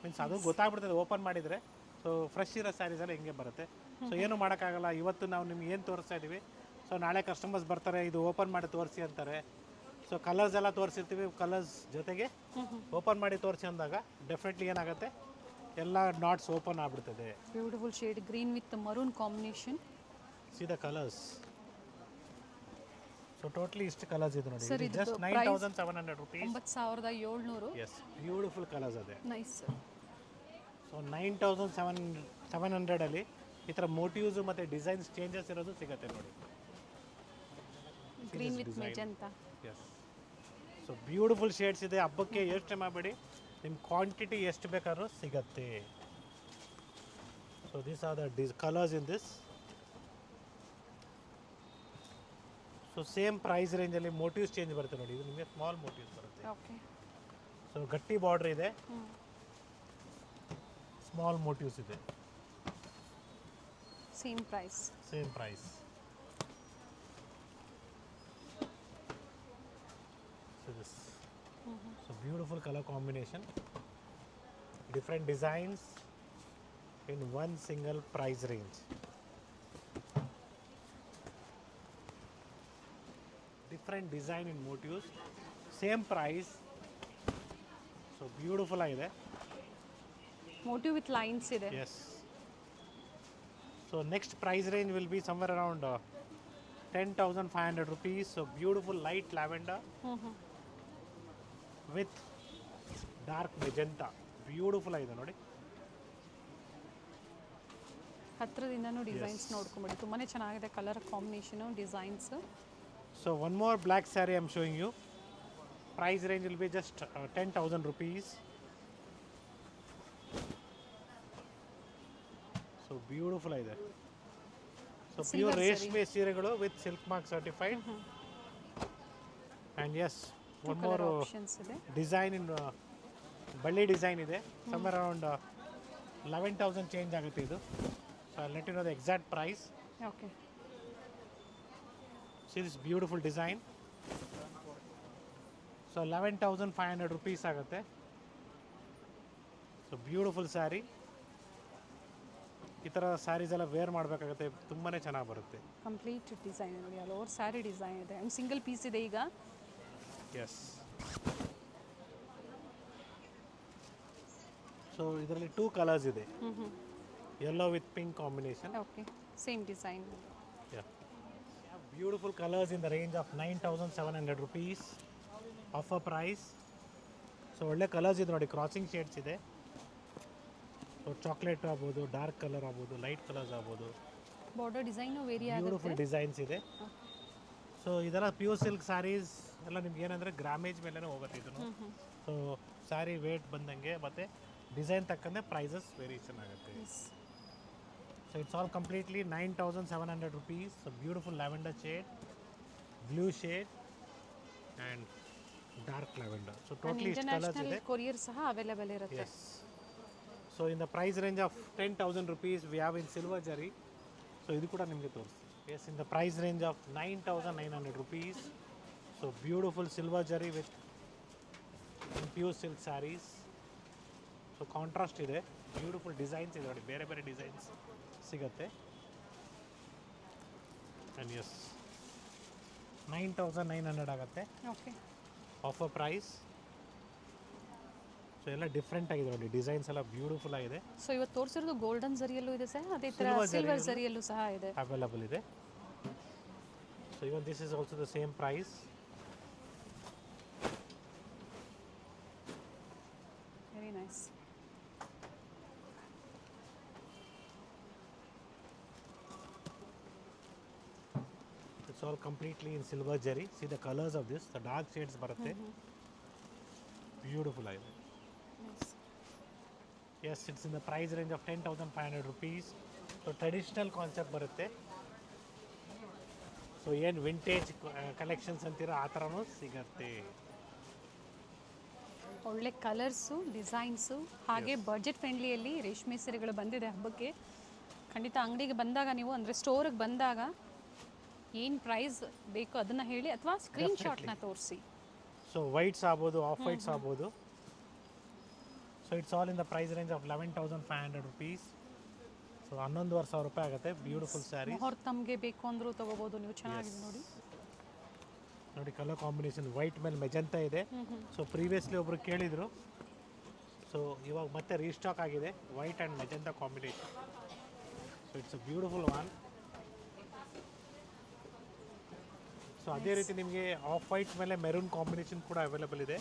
ಮೀನ್ಸ್ ಅದು ಗೊತ್ತಾಗ್ಬಿಡ್ತದೆ ಓಪನ್ ಮಾಡಿದರೆ. ಸೊ ಫ್ರೆಶ್ ಇರೋ ಸ್ಯಾರೀಸ್ ಎಲ್ಲ ಹಿಂಗೆ ಬರುತ್ತೆ. ಸೊ ಏನು ಮಾಡೋಕ್ಕಾಗಲ್ಲ, ಇವತ್ತು ನಾವು ನಿಮ್ಗೆ ಏನು ತೋರಿಸ್ತಾ ಇದ್ದೀವಿ, ಸೊ ನಾಳೆ ಕಸ್ಟಮರ್ಸ್ ಬರ್ತಾರೆ ಇದು ಓಪನ್ ಮಾಡಿ ತೋರಿಸಿ ಅಂತಾರೆ. ಸೊ ಕಲರ್ಸ್ ಎಲ್ಲ ತೋರಿಸಿರ್ತೀವಿ, ಕಲರ್ಸ್ ಜೊತೆಗೆ ಓಪನ್ ಮಾಡಿ ತೋರಿಸಿ ಅಂದಾಗ ಡೆಫಿನೆಟ್ಲಿ ಏನಾಗುತ್ತೆ, ಎಲ್ಲ ನಾಟ್ಸ್ ಓಪನ್ ಆಗ್ಬಿಡ್ತದೆ. Beautiful shade green with maroon combination. See the colours. So totally ಇಷ್ಟು ಕಲರ್ಸ್ ಇದೆ ನೋಡಿ. ಸರ್ ಇದು just 9700 rupees. 9700. Yes, beautiful colours ಅದೇ. ನೈಸ್. ಸೊ 9700 ಅಲ್ಲಿ ಈ ಥರ ಮೋಟಿವ್ಸ್ ಮತ್ತು ಡಿಸೈನ್ಸ್ ಚೇಂಜಸ್ ಇರೋದು ಸಿಗುತ್ತೆ ನೋಡಿ. Green with magenta. Yes, so beautiful shades ಇದೆ. ಹಬ್ಬಕ್ಕೆ ಯೋಚನೆ ಮಾಡಬೇಡಿ, ನಿಮ್ಮ ಕ್ವಾಂಟಿಟಿ ಎಷ್ಟು ಬೇಕಾದ್ರೂ ಸಿಗತ್ತೆ. So these are the colours in this. So same price ರೇಂಜಲ್ಲಿ ಮೋಟಿವ್ಸ್ ಚೇಂಜ್ ಬರುತ್ತೆ ನೋಡಿ. ಇದು ನಿಮಗೆ ಸ್ಮಾಲ್ ಮೋಟಿವ್ಸ್ ಬರುತ್ತೆ. ಓಕೆ. ಸೊ ಗಟ್ಟಿ ಬಾರ್ಡರ್ ಇದೆ, ಸ್ಮಾಲ್ ಮೋಟಿವ್ಸ್ ಇದೆ. Same price. Same price. So this. So beautiful colour combination, different designs in one single price range. Different design in motifs, same price. So beautiful ಆಗಿದೆ. Motif with lines ಇದೆ. Yes. So next price range will be somewhere around 10,500 rupees. So beautiful light lavender with dark magenta. Beautiful ಆಗಿದೆ ನೋಡಿ. ಹತ್ರದಿಂದನೂ designs ನೋಡ್ಕೊಂಬಿಡಿ, ತುಂಬಾ ಚೆನ್ನಾಗಿದೆ colour combination, designs. So one more black saree I'm showing you. Price range will be just 10,000 rupees. So beautiful ಇದೆ. So pure ರೇಷ್ಮೆ ಸೀರೆಗಳು with silk mark certified. And yes, one more options ಇದೆ. design in ಬಳ್ಳಿ design ಇದೆ. Somewhere around 11,000 change ಆಗುತ್ತೆ ಇದು. So I'll let you know the exact price. Okay. See this beautiful design. So 11,500 rupees ಆಗುತ್ತೆ. So beautiful sari. ಈ ಥರ ಸ್ಯಾರೀಸ್ ಎಲ್ಲ wear ಮಾಡಬೇಕಾಗುತ್ತೆ, ತುಂಬಾ ಚೆನ್ನಾಗಿ ಬರುತ್ತೆ. ಕಂಪ್ಲೀಟ್ ಡಿಸೈನ್ ನೋಡಿ, ಆಲ್ ಓವರ್ ಸ್ಯಾರಿ ಡಿಸೈನ್ ಇದೆ ಆ್ಯಂಡ್ ಸಿಂಗಲ್ ಪೀಸ್ ಇದೆ ಈಗ. ಎಸ್. ಸೊ ಇದರಲ್ಲಿ 2 ಕಲರ್ಸ್ ಇದೆ, yellow with pink combination. Okay, same design. Beautiful colors in the range of 9,700 rupees. Offer price. So ಒಳ್ಳೆ ಕಲರ್ಸ್ ಇದೆ ನೋಡಿ, ಕ್ರಾಸಿಂಗ್ ಶೇಡ್ಸ್ ಇದೆ. ಸೊ ಚಾಕ್ಲೇಟ್ ಆಗ್ಬೋದು, ಡಾರ್ಕ್ ಕಲರ್ ಆಗ್ಬೋದು, ಲೈಟ್ ಕಲರ್ಸ್ ಆಗ್ಬೋದು. Border design very beautiful designs ಇದೆ. So ಇದರ pure silk sarees ಎಲ್ಲ ನಿಮ್ಗೆ ಏನಂದರೆ ಗ್ರಾಮೇಜ್ ಮೇಲೇ ಹೋಗುತ್ತೆ ಇದನ್ನು. ಸೊ ಸ್ಯಾರಿ ವೇಟ್ ಬಂದಂಗೆ ಮತ್ತು ಡಿಸೈನ್ ತಕ್ಕಂತೆ ಪ್ರೈಸಸ್ ವೇರಿಯೇಷನ್ ಆಗುತ್ತೆ. So it's all completely 9,700 rupees. So beautiful lavender shade, blue shade, and dark lavender. So totally colors international ಇದೆ. ಕೊರಿಯರ್ ಸಹ ಅವೈಲೇಬಲ್ ಇರುತ್ತೆ. Yes. So in the price range of 10,000 rupees, we have in silver jari. So idu kuda nimge torstu. Yes, in the price range of 9,900 rupees. So beautiful silver jari with pure silk sarees. So contrast ಇದೆ, beautiful designs ಇದೆ ನೋಡಿ, ಬೇರೆ ಬೇರೆ designs ಸಿಗುತ್ತೆ. And yes 9,900 ಆಗುತ್ತೆ. Okay. Offer price. So ಎಲ್ಲ different ಆಗಿದೆ ನೋಡಿ, ಡಿಸೈನ್ಸ್ ಎಲ್ಲ ಬ್ಯೂಟಿಫುಲ್ ಆಗಿದೆ. ಸೊ ಇವತ್ತು ತೋರಿಸಿರೋದು ಗೋಲ್ಡನ್ ಜರಿಯಲ್ಲೂ ಇದೆ ಸರ್, ಅದೇ ಥರ ಸಿಲ್ವರ್ ಜರಿಯಲ್ಲೂ ಸಹ ಇದೆ, ಅವೈಲಬಲ್ ಇದೆ. So even this is also the same price. Very nice. It's all completely in silver jari. See the colors of this, the dark shades ಬರುತ್ತೆ. Beautiful ಆಗಿದೆ. Yes, it's in the price range of 10,500 rupees. So traditional concept ಬರುತ್ತೆ. So ಏನು vintage collections ಅಂತೀರ ಆ ಥರನೂ ಸಿಗತ್ತೆ. ಒಳ್ಳೆ colours, designs, ಹಾಗೆ ಬಡ್ಜೆಟ್ ಫ್ರೆಂಡ್ಲಿಯಲ್ಲಿ ರೇಷ್ಮೆ ಸೀರೆಗಳು ಬಂದಿದೆ ಹಬ್ಬಕ್ಕೆ. ಖಂಡಿತ ಅಂಗಡಿಗೆ ಬಂದಾಗ ನೀವು ಅಂದರೆ ಸ್ಟೋರಿಗೆ ಬಂದಾಗ ಏನು ಪ್ರೈಸ್ ಬೇಕು ಅದನ್ನು ಹೇಳಿ ಅಥವಾ ಸ್ಕ್ರೀನ್ಶಾಟ್ನ ತೋರಿಸಿ. ಸೊ ವೈಟ್ಸ್ ಆಗ್ಬೋದು, ಆಫ್ ವೈಟ್ಸ್ ಆಗ್ಬೋದು. So it's all in the price range of 11,500 rupees. So 11,500 ರೂಪಾಯಿ ಆಗುತ್ತೆ. ಬ್ಯೂಟಿಫುಲ್ ಸ್ಯಾರಿ ಮುಹೂರ್ತಮ್ಗೆ ಬೇಕು ಅಂದರೂ ತೊಗೋಬೋದು ನೀವು. ಚೆನ್ನಾಗಿದೆ ನೋಡಿ. ನೋಡಿ ಕಲರ್ ಕಾಂಬಿನೇಷನ್ ವೈಟ್ ಮೇಲೆ ಮೆಜಂತಾ ಇದೆ. ಸೊ ಪ್ರೀವಿಯಸ್ಲಿ ಒಬ್ರು ಕೇಳಿದರು, ಸೊ ಇವಾಗ ಮತ್ತೆ ರೀಸ್ಟಾಕ್ ಆಗಿದೆ white and magenta combination. So it's a beautiful one. So ಅದೇ ರೀತಿ ನಿಮಗೆ ಆಫ್ ವೈಟ್ ಮೇಲೆ ಮೆರೂನ್ ಕಾಂಬಿನೇಷನ್ ಕೂಡ ಅವೈಲೇಬಲ್ ಇದೆ.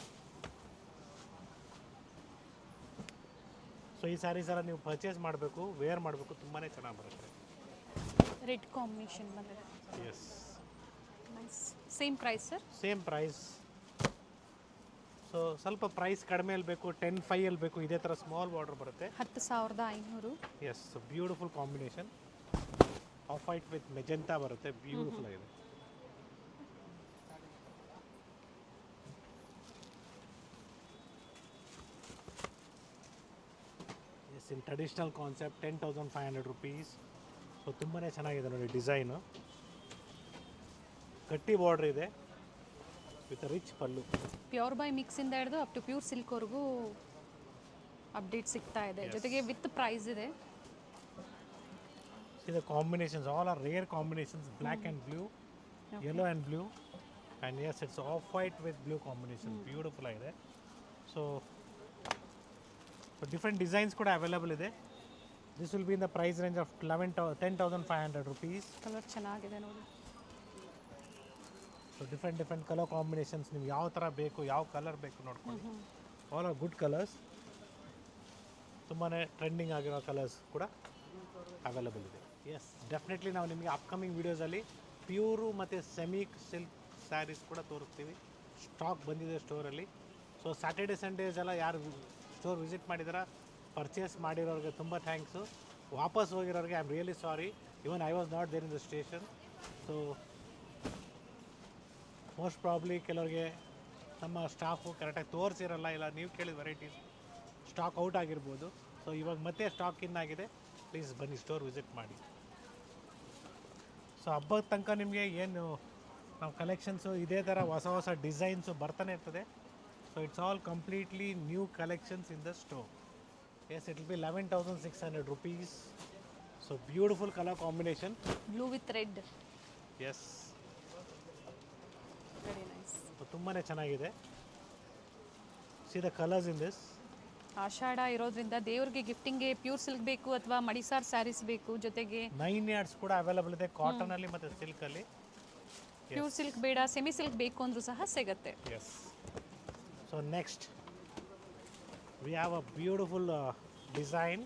ಸೊ ಈ ಸ್ಯಾರೀಸ್ ಎಲ್ಲ ನೀವು ಪರ್ಚೇಸ್ ಮಾಡಬೇಕು, ವೇರ್ ಮಾಡಬೇಕು, ತುಂಬಾ ಚೆನ್ನಾಗಿ ಬರುತ್ತೆ. ರೆಡ್ ಕಾಂಬಿನೇಷನ್ ಬಂದಿದೆ. Yes, nice. Same price sir? Same price. So ಸ್ವಲ್ಪ ಪ್ರೈಸ್ ಕಡಿಮೆಯಲ್ಲಿ ಬೇಕು, 10,500 ಬೇಕು, ಇದೇ ಥರ ಸ್ಮಾಲ್ ಬಾರ್ಡರ್ ಬರುತ್ತೆ. 10,500. Yes, beautiful combination. Off white with magenta ಬರುತ್ತೆ, ಬ್ಯೂಟಿಫುಲ್ ಆಗಿದೆ. Yes, in traditional concept 10,500 rupees. So ತುಂಬಾ ಚೆನ್ನಾಗಿದೆ ನೋಡಿ ಡಿಸೈನು. ಗಟ್ಟಿ ಬಾರ್ಡ್ರ್ ಇದೆ with rich pallu. Pure by ಮಿಕ್ಸಿಂದ ಹಿಡಿದು ಅಪ್ ಟು ಪ್ಯೂರ್ ಸಿಲ್ಕ್ವರೆಗೂ ಅಪ್ಡೇಟ್ ಸಿಗ್ತಾ ಇದೆ. ಜೊತೆಗೆ ವಿತ್ ಪ್ರೈಸ್ ಇದೆ. See the combinations, all are rare combinations, black and blue, yellow and blue, and yes, it's off-white with blue combination. Beautiful ಆಗಿದೆ. So different designs ಕೂಡ available ಇದೆ. This will be in the price range of 10,500 rupees. Colour ಚೆನ್ನಾಗಿದೆ ನೋಡಿ. So different colour combinations ನಿಮ್ಗೆ ಯಾವ ಥರ ಬೇಕು, ಯಾವ ಕಲರ್ ಬೇಕು ನೋಡ್ಕೊಳ್ಳಿ. All are good colours. ತುಂಬಾ ಟ್ರೆಂಡಿಂಗ್ ಆಗಿರೋ ಕಲರ್ಸ್ ಕೂಡ ಅವೈಲೇಬಲ್ ಇದೆ. ಎಸ್, ಡೆಫಿನೆಟ್ಲಿ ನಾವು ನಿಮಗೆ ಅಪ್ಕಮಿಂಗ್ ವೀಡಿಯೋಸಲ್ಲಿ ಪ್ಯೂರು ಮತ್ತು ಸೆಮಿ ಸಿಲ್ಕ್ ಸ್ಯಾರೀಸ್ ಕೂಡ ತೋರಿಸ್ತೀವಿ. ಸ್ಟಾಕ್ ಬಂದಿದೆ ಸ್ಟೋರಲ್ಲಿ. ಸೊ ಸ್ಯಾಟರ್ಡೆ ಸಂಡೇಸ್ ಎಲ್ಲ ಯಾರು ಸ್ಟೋರ್ ವಿಸಿಟ್ ಮಾಡಿದಾರ, ಪರ್ಚೇಸ್ ಮಾಡಿರೋರಿಗೆ ತುಂಬ ಥ್ಯಾಂಕ್ಸು. ವಾಪಸ್ ಹೋಗಿರೋರಿಗೆ I am really sorry, even I was not there in the station. So most probably ಕೆಲವರಿಗೆ ನಮ್ಮ ಸ್ಟಾಫು ಕರೆಕ್ಟಾಗಿ ತೋರಿಸಿರಲ್ಲ, ಇಲ್ಲ ನೀವು ಕೇಳಿದ ವೆರೈಟೀಸ್ ಸ್ಟಾಕ್ ಔಟ್ ಆಗಿರ್ಬೋದು. ಸೊ ಇವಾಗ ಮತ್ತೆ ಸ್ಟಾಕ್ ಇನ್ ಆಗಿದೆ. ಪ್ಲೀಸ್ ಬನ್ನಿ, ಸ್ಟೋರ್ ವಿಸಿಟ್ ಮಾಡಿ. ಸೊ ಹಬ್ಬದ ತನಕ ನಿಮಗೆ ಏನು ನಾವು ಕಲೆಕ್ಷನ್ಸು ಇದೇ ಥರ ಹೊಸ ಹೊಸ ಡಿಸೈನ್ಸು ಬರ್ತಾನೆ ಇರ್ತದೆ. So it's all completely new collections in the store. Yes, it will be 11,600 rupees. So beautiful colour combination, blue with red. Yes, very nice. ತುಂಬಾ ಚೆನ್ನಾಗಿದೆ. See the colours in this. Ashada ಇರೋದ್ರಿಂದ ದೇವ್ರಿಗೆ ಗಿಫ್ಟಿಂಗ್ಗೆ ಪ್ಯೂರ್ ಸಿಲ್ಕ್ ಬೇಕು ಅಥವಾ ಮಡಿಸಾರ್ ಸ್ಯಾರೀಸ್ ಬೇಕು, ಜೊತೆಗೆ 9 yards ಕೂಡ available ಇದೆ ಕಾಟನಲ್ಲಿ ಮತ್ತು ಸಿಲ್ಕಲ್ಲಿ. ಪ್ಯೂರ್ ಸಿಲ್ಕ್ ಬೇಡ, ಸೆಮಿ ಸಿಲ್ಕ್ ಬೇಕು ಅಂದರೂ ಸಹ ಸಿಗುತ್ತೆ. Yes. So next we have a beautiful design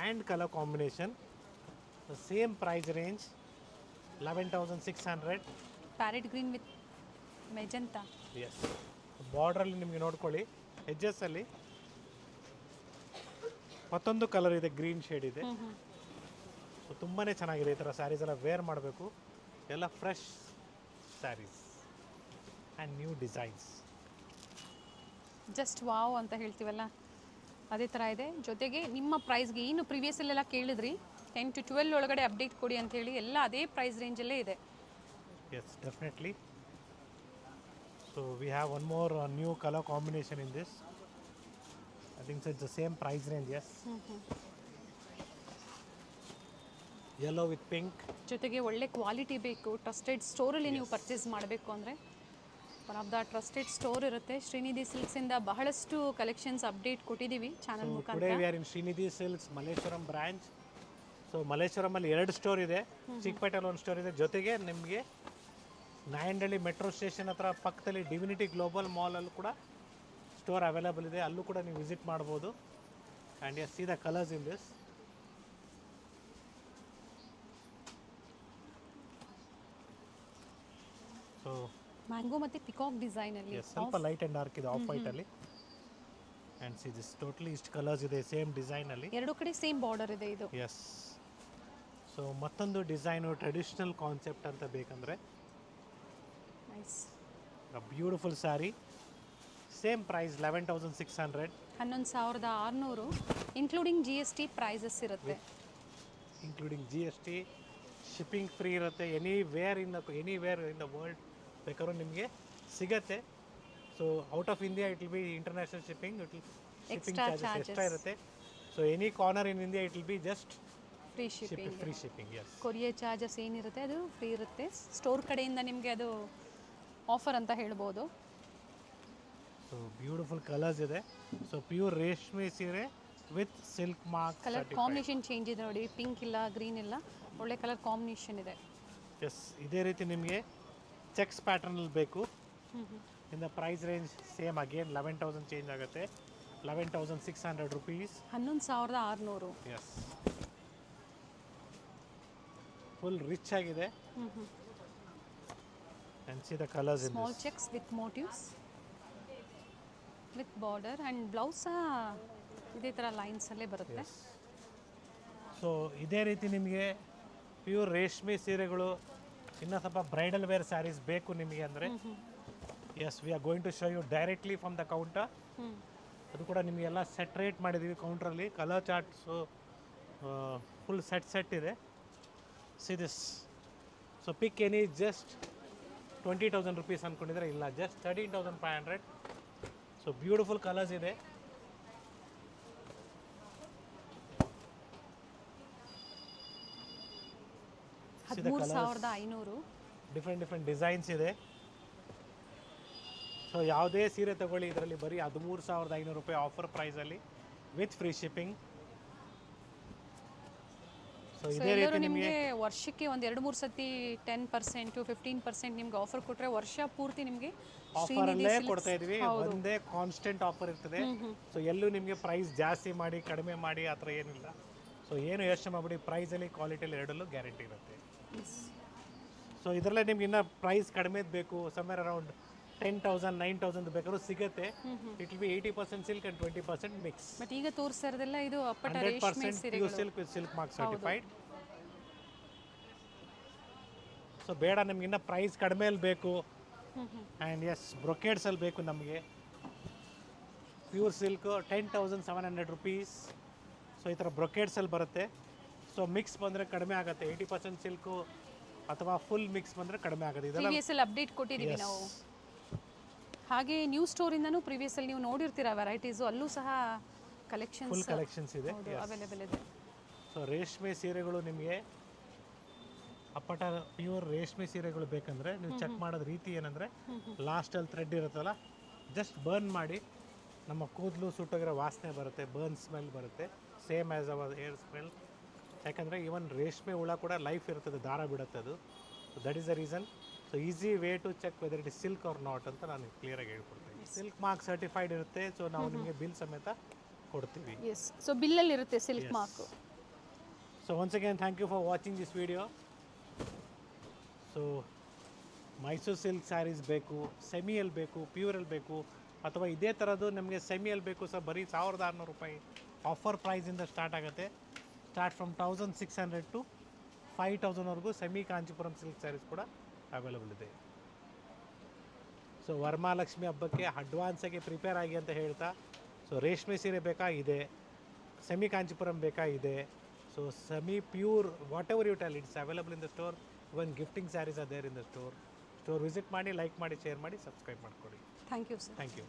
and colour combination. Same price range 11,600. Parrot green with magenta. Yes, ಬಾರ್ಡ್ರಲ್ಲಿ ನಿಮಗೆ ನೋಡ್ಕೊಳ್ಳಿ, ಎಡ್ಜಸ್ಸಲ್ಲಿ ಮತ್ತೊಂದು ಕಲರ್ ಇದೆ, ಗ್ರೀನ್ ಶೇಡ್ ಇದೆ. ಸೊ ತುಂಬಾ ಚೆನ್ನಾಗಿದೆ. ಈ ಥರ ಸ್ಯಾರೀಸ್ ಎಲ್ಲ ವೇರ್ ಮಾಡಬೇಕು. ಎಲ್ಲ fresh sarees and new designs. Just wow ಅಂತ ಹೇಳ್ತೀವಲ್ಲ ಅದೇ ಥರ ಇದೆ. ಜೊತೆಗೆ ನಿಮ್ಮ ಪ್ರೈಸ್ಗೆ ಏನು ಪ್ರಿವಿಯಸ್ಸಲ್ಲೆಲ್ಲ ಕೇಳಿದ್ರಿ 10 to 12 ಒಳಗಡೆ ಅಪ್ಡೇಟ್ ಕೊಡಿ ಅಂತ ಹೇಳಿ, ಎಲ್ಲ ಅದೇ ಪ್ರೈಸ್ ರೇಂಜಲ್ಲೇ ಇದೆ. Yes, definitely. So we have one more new color combination in this. I think so it's the same price range, yes. Yellow with pink. ಜೊತೆಗೆ ಒಳ್ಳೆ ಕ್ವಾಲಿಟಿ ಬೇಕು, ಟ್ರಸ್ಟೆಡ್ ಸ್ಟೋರಲ್ಲಿ ನೀವು ಪರ್ಚೇಸ್ ಮಾಡಬೇಕು ಅಂದರೆ one of the trusted store ಇರುತ್ತೆ. ಶ್ರೀನಿಧಿ ಸಿಲ್ಕ್ಸಿಂದ ಬಹಳಷ್ಟು collections update ಕೊಟ್ಟಿದ್ದೀವಿ ಚಾನಲ್ Today ಮುಖಾಂತರ. we are in Srinidhi Silks Malleshwaram branch. So ಮಲ್ಲೇಶ್ವರಮಲ್ಲಿ 2 ಸ್ಟೋರ್ ಇದೆ, ಚಿಕ್ಕಪೇಟೆಯಲ್ಲಿ ಒಂದು ಸ್ಟೋರ್ ಇದೆ, ಜೊತೆಗೆ ನಿಮಗೆ ನಾಯಂಡಹಳ್ಳಿ ಮೆಟ್ರೋ ಸ್ಟೇಷನ್ ಹತ್ರ ಪಕ್ಕದಲ್ಲಿ ಡಿವಿನಿಟಿ ಗ್ಲೋಬಲ್ ಮಾಲಲ್ಲೂ ಕೂಡ ಸ್ಟೋರ್ ಅವೈಲೇಬಲ್ ಇದೆ, ಅಲ್ಲೂ ಕೂಡ ನೀವು ವಿಸಿಟ್ ಮಾಡ್ಬೋದು. And yes, see the colours in this. So mango ಮತ್ತು ಪಿಕಾಕ್ ಡಿಸೈನಲ್ಲಿ ಎಸ್, ಸ್ವಲ್ಪ ಲೈಟ್ ಆ್ಯಂಡ್ ಡಾರ್ಕ್ ಇದೆ ಆಫ್ ವೈಟಲ್ಲಿ. ಆ್ಯಂಡ್ ಸಿ ದಿಸ್ ಟೋಟಲಿ ಇಷ್ಟು ಕಲರ್ಸ್ ಇದೆ ಸೇಮ್ ಡಿಸೈನಲ್ಲಿ. ಎರಡು ಕಡೆ ಸೇಮ್ ಬಾರ್ಡರ್ ಇದೆ ಇದು. ಎಸ್. ಸೊ ಮತ್ತೊಂದು ಡಿಸೈನು ಟ್ರೆಡಿಷ್ನಲ್ ಕಾನ್ಸೆಪ್ಟ್ ಅಂತ ಬೇಕಂದರೆ nice. Beautiful saree. Same price 11,600. 11,600 including GST prices ಇರುತ್ತೆ. ಇನ್ಕ್ಲೂಡಿಂಗ್ GST, ಶಿಪ್ಪಿಂಗ್ ಫ್ರೀ ಇರುತ್ತೆ. ಎನಿವೇರ್ ಇನ್ ದ ವರ್ಲ್ಡ್ ಬೇಕಾದ್ರೂ ನಿಮಗೆ ಸಿಗತ್ತೆ. So out of India it will be international shipping, shipping charges extra ಇರುತ್ತೆ. So any corner in India it will be just free shipping. Free shipping. Yes. Courier charges ಏನಿರುತ್ತೆ ಅದು free ಇರುತ್ತೆ. Store ಕಡೆಯಿಂದ ನಿಮಗೆ ಅದು ಆಫರ್ ಅಂತ ಹೇಳ್ಬೋದು. So beautiful colours ಇದೆ. ಸೊ ಪ್ಯೂರ್ ರೇಷ್ಮೆ ಸೀರೆ with silk mark. Colour combination change ಇದೆ ನೋಡಿ, ಪಿಂಕ್ ಇಲ್ಲ, ಗ್ರೀನ್ ಇಲ್ಲ, ಒಳ್ಳೆ ಕಲರ್ ಕಾಂಬಿನೇಷನ್ ಇದೆ. ಎಸ್. ಇದೇ ರೀತಿ ನಿಮಗೆ ಚೆಕ್ಸ್ ಪ್ಯಾಟರ್ನಲ್ಲಿ ಬೇಕು. In the price range same again 11,000 change ಆಗುತ್ತೆ. 11,600 rupees. 11,600. ಎಸ್. ಫುಲ್ ರಿಚ್ ಆಗಿದೆ. And see the colors in small this. Checks with motifs with border and blouse ಇದೇ ಥರ ಲೈನ್ಸಲ್ಲೇ ಬರುತ್ತೆ. ಸೊ ಇದೇ ರೀತಿ ನಿಮಗೆ ಪ್ಯೂರ್ ರೇಷ್ಮೆ ಸೀರೆಗಳು ಇನ್ನೂ ಸ್ವಲ್ಪ ಬ್ರೈಡಲ್ ವೇರ್ ಸ್ಯಾರೀಸ್ ಬೇಕು ನಿಮಗೆ ಅಂದರೆ yes, we are going to show you directly from the counter. ಅದು ಕೂಡ ನಿಮಗೆಲ್ಲ ಸೆಟ್ ರೇಟ್ ಮಾಡಿದ್ದೀವಿ ಕೌಂಟ್ರಲ್ಲಿ. ಕಲರ್ ಚಾರ್ಟ್ಸು ಫುಲ್ ಸೆಟ್ ಇದೆ. See this. So pick any just 20,000 rupees ಅಂದ್ಕೊಂಡಿದ್ರೆ ಇಲ್ಲ, ಜಸ್ಟ್ 13,500. ಸೊ ಬ್ಯೂಟಿಫುಲ್ ಕಲರ್ಸ್ ಇದೆ. See the colours. 13,500. Different designs ಇದೆ. ಸೊ ಯಾವುದೇ ಸೀರೆ ತಗೊಳ್ಳಿ ಇದರಲ್ಲಿ ಬರೀ 13,500 ರೂಪಾಯಿ ಆಫರ್ ಪ್ರೈಸಲ್ಲಿ with free shipping. So so ಇದೇ ಎಲ್ಲರೂ ರೀತಿ ನಿಮಗೆ ನಿಮಗೆ ವರ್ಷಕ್ಕೆ ಒಂದು 2-3 ಸತಿ 10% 15% ನಿಮ್ಗೆ ಆಫರ್ ಕೊಟ್ಟರೆ ವರ್ಷ ಪೂರ್ತಿ ನಿಮಗೆ ಆಫರಲ್ಲೇ ಕೊಡ್ತಾ ಇದ್ವಿ. ಒಂದೇ ಕಾನ್ಸ್ಟೆಂಟ್ ಆಫರ್ ಇರ್ತದೆ. ಸೊ ಎಲ್ಲೂ ನಿಮಗೆ ಪ್ರೈಸ್ ಜಾಸ್ತಿ ಮಾಡಿ ಕಡಿಮೆ ಮಾಡಿ ಆ ಥರ ಏನಿಲ್ಲ. ಸೊ ಏನು ಯೋಚನೆ ಮಾಡಿಬಿಡಿ, ಪ್ರೈಸಲ್ಲಿ ಕ್ವಾಲಿಟಿಯಲ್ಲಿ ಎರಡಲ್ಲೂ ಗ್ಯಾರಂಟಿ ಇರುತ್ತೆ. ಸೊ ಇದರಲ್ಲೇ ನಿಮ್ಗೆ ಇನ್ನೂ ಪ್ರೈಸ್ ಕಡಿಮೆ ಬೇಕು, ಸಮ್ವೇರ್ ಅರೌಂಡ್ 10,000 9,000 ಬೇಕಾದ್ರೂ ಸಿಗುತ್ತೆ. It will B 80% silk and 20% mix. But ಈಗ ತೋರಿಸ್ತಾ ಇರೋದೆಲ್ಲ ಇದು ಅಪ್ಪಟ ರೇಷ್ಮೆ 100% ಸೀರೆಗಳು. Pure silk with silk mark certified. So ಬೇಡ ನಮ್ಗೆ ಇನ್ನೂ ಪ್ರೈಸ್ ಕಡಿಮೆಯಲ್ಲಿ ಬೇಕು ಆ್ಯಂಡ್ ಎಸ್ ಬ್ರೊಕೇಡ್ಸಲ್ಲಿ ಬೇಕು ನಮಗೆ. Pure silk 10,700 rupees. ಸೊ ಈ ಥರ ಬ್ರೊಕೇಡ್ಸಲ್ಲಿ ಬರುತ್ತೆ. ಸೊ ಮಿಕ್ಸ್ ಬಂದರೆ ಕಡಿಮೆ ಆಗುತ್ತೆ. 80% ಸಿಲ್ಕು ಅಥವಾ ಫುಲ್ ಮಿಕ್ಸ್ ಬಂದರೆ ಕಡಿಮೆ ಆಗುತ್ತೆ. ಇದೆಲ್ಲ ಪ್ರಿವಿಯಸಲ್ಲಿ ಅಪ್ಡೇಟ್ ಕೊಟ್ಟಿದ್ದೀವಿ ನಾವು. ಹಾಗೆ ನ್ಯೂ ಸ್ಟೋರಿಂದನೂ ಪ್ರಿವಿಯಸಲ್ಲಿ ನೀವು ನೋಡಿರ್ತೀರ ವೆರೈಟೀಸು, ಅಲ್ಲೂ ಸಹ ಫುಲ್ ಕಲೆಕ್ಷನ್ಸ್ ಕಲೆಕ್ಷನ್ಸ್ ಇದೆ. ಅವೈಲೇಬಲ್ ಇದೆ. ಸೊ ರೇಷ್ಮೆ ಸೀರೆಗಳು ನಿಮಗೆ ಅಪ್ಪಟ ಪ್ಯೂರ್ ರೇಷ್ಮೆ ಸೀರೆಗಳು ಬೇಕಂದರೆ ನೀವು ಚೆಕ್ ಮಾಡೋದು ರೀತಿ ಏನಂದರೆ, ಲಾಸ್ಟಲ್ಲಿ ಥ್ರೆಡ್ ಇರುತ್ತಲ್ಲ, ಜಸ್ಟ್ ಬರ್ನ್ ಮಾಡಿ ನಮ್ಮ ಕೂದಲು ಸುಟ್ಟೋಗಿರೋ ವಾಸನೆ ಬರುತ್ತೆ, ಬರ್ನ್ ಸ್ಮೆಲ್ ಬರುತ್ತೆ, same as our hair smell. ಯಾಕಂದರೆ ಈವನ್ ರೇಷ್ಮೆ ಹುಳ ಕೂಡ ಲೈಫ್ ಇರ್ತದೆ, ದಾರ ಬಿಡುತ್ತೆ ಅದು. So that is the reason. So easy way to check whether it is silk or not ಅಂತ ನಾನು ಕ್ಲಿಯರಾಗಿ ಹೇಳ್ಕೊಡ್ತೀನಿ. ಸಿಲ್ಕ್ ಮಾರ್ಕ್ ಸರ್ಟಿಫೈಡ್ ಇರುತ್ತೆ. ಸೊ ನಾವು ನಿಮಗೆ ಬಿಲ್ ಸಮೇತ ಕೊಡ್ತೀವಿ. ಎಸ್. ಸೊ ಬಿಲ್ಲಲ್ಲಿ ಇರುತ್ತೆ silk mark. So once again thank you for watching this video. So Mysore silk saris ಬೇಕು, ಸೆಮಿಯಲ್ಲಿ ಬೇಕು, ಪ್ಯೂರಲ್ಲಿ ಬೇಕು, ಅಥವಾ ಇದೇ ಥರದ್ದು ನಮಗೆ ಸೆಮಿಯಲ್ಲಿ ಬೇಕು ಸರ್, ಬರೀ 1,600 ರೂಪಾಯಿ ಆಫರ್ ಪ್ರೈಸಿಂದ ಸ್ಟಾರ್ಟ್ ಆಗುತ್ತೆ. ಸ್ಟಾರ್ಟ್ ಫ್ರಮ್ 1,600 to 5,000ವರೆಗೂ ಸೆಮಿ ಕಾಂಚೀಪುರಂ ಸಿಲ್ಕ್ ಸ್ಯಾರೀಸ್ ಕೂಡ ಅವೈಲಬಲ್ ಇದೆ. ಸೊ ವರಮಹಾಲಕ್ಷ್ಮಿ ಹಬ್ಬಕ್ಕೆ ಅಡ್ವಾನ್ಸಾಗಿ ಪ್ರಿಪೇರ್ ಆಗಿ ಅಂತ ಹೇಳ್ತಾ, ಸೊ ರೇಷ್ಮೆ ಸೀರೆ ಬೇಕಾ ಇದೆ, ಸೆಮಿ ಕಾಂಚೀಪುರಂ ಬೇಕಾ ಇದೆ. So semi pure whatever you tell, it's available in the store. Even gifting sarees are there in the store. Store visit ಮಾಡಿ, ಲೈಕ್ ಮಾಡಿ, ಶೇರ್ ಮಾಡಿ, ಸಬ್ಸ್ಕ್ರೈಬ್ ಮಾಡಿಕೊಡಿ. Thank you sir. Thank you.